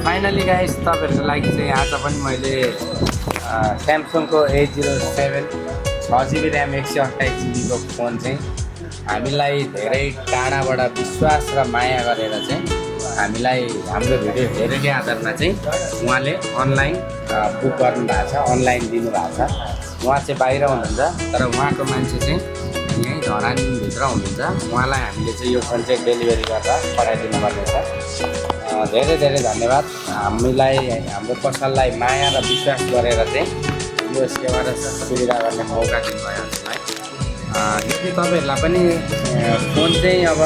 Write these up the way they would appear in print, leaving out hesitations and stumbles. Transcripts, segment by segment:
Finally guys तपाईहरुको लागि चाहिँ आज पनि मैले स्यामसङको A07 6GB र्याम 128GB को फोन चाहिँ हामीलाई धेरै टाढाबाट विश्वास र माया गरेर चाहिँ हामीलाई हाम्रो भिडियो हेरेकै आधारमा चाहिँ उहाँले अनलाइन बुक गर्नु भएको छ, अनलाइन दिनु भएको छ। उहाँ चाहिँ बाहिर हुनुहुन्छ तर उहाँको मान्छे चाहिँ यहीँ धरानभित्र हुनुहुन्छ। उहाँलाई हामीले चाहिँ यो फोन चाहिँ डेलिभरी गरेर पठाइदिनु पर्नेछ। धेरै धेरै धन्यवाद हामीलाई हाम्रो पसललाई माया र विश्वास गरेर चाहिँ यो सेवा र सुविधा गर्ने मौका दिनुभयो हामीलाई। यदि तपाईहरुलाई पनि फोन चाहिँ अब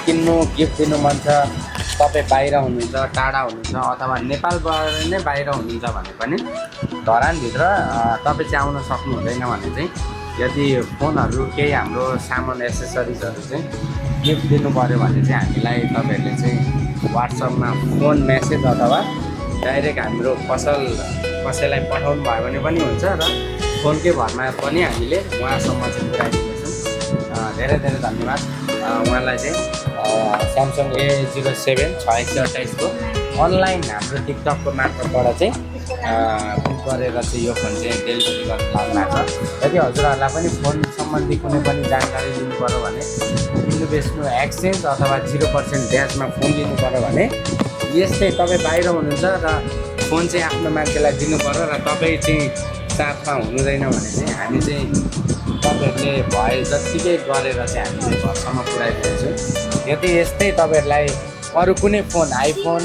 किन्नु गिफ्ट दिनु मन छ, तपाईँ बाहिर हुनुहुन्छ, टाढा हुनुहुन्छ अथवा नेपालबाट नै बाहिर हुनुहुन्छ भने पनि धरानभित्र तपाईँ चाहिँ आउन सक्नु हुँदैन भने चाहिँ यदि फोनहरू केही हाम्रो सामान एसेसरिजहरू चाहिँ गिफ्ट दिनु पर्यो भने चाहिँ हामीलाई तपाईहरुले चाहिँ व्हाट्सएपमा फोन मेसेज अथवा डाइरेक्ट हाम्रो पसल कसैलाई पठाउनु भयो भने पनि हुन्छ र फोनकै भरमा पनि हामीले उहाँसम्म चाहिँ पुऱ्याइदिन्छौँ। धेरै धेरै धन्यवाद उहाँलाई चाहिँ स्यामसङ A07 628 को अनलाइन हाम्रो टिकटकको मार्फतबाट चाहिँ बुक गरेर चाहिँ यो फोन चाहिँ डेलिभरी गर्न लाग्नु भएको छ। यदि हजुरहरूलाई पनि फोन सम्बन्धी कुनै पनि जानकारी लिनु पर्यो भने किन्नु बेच्नु एक्सचेन्ज अथवा 0% ब्याजमा फोन लिनु पर्यो भने यस्तै तपाईँ बाहिर हुनुहुन्छ र फोन चाहिँ आफ्नो मान्छेलाई दिनु पर्यो र तपाईँ चाहिँ साथमा हुनुहुँदैन भने चाहिँ हामी चाहिँ तपाईहरुले भए जतिकै गरेर चाहिँ हामीले घरसम्म पुऱ्याइदिन्छौँ। यदि यस्तै तपाईहरुलाई अरू कुनै फोन आइफोन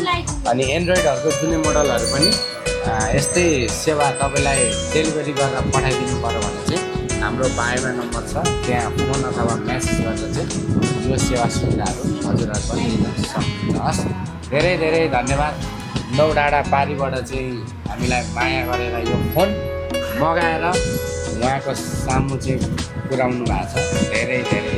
अनि एन्ड्रोइडहरूको जुनै मोडलहरू पनि यस्तै सेवा तपाईँलाई डेलिभरी गरेर पठाइदिनु पर्यो भने चाहिँ हाम्रो बायोमा नम्बर छ, त्यहाँ फोन अथवा मेसेज गरेर चाहिँ यो सेवा सुविधाहरू हजुरहरू पनि लिन सक्नुहुन्छ। हस्, धेरै धेरै धन्यवाद। नौडाँडा पारीबाट चाहिँ हामीलाई माया गरेर यो फोन मगाएर उहाँको सामु चाहिँ पुर्याउनु भएको छ। धेरै धेरै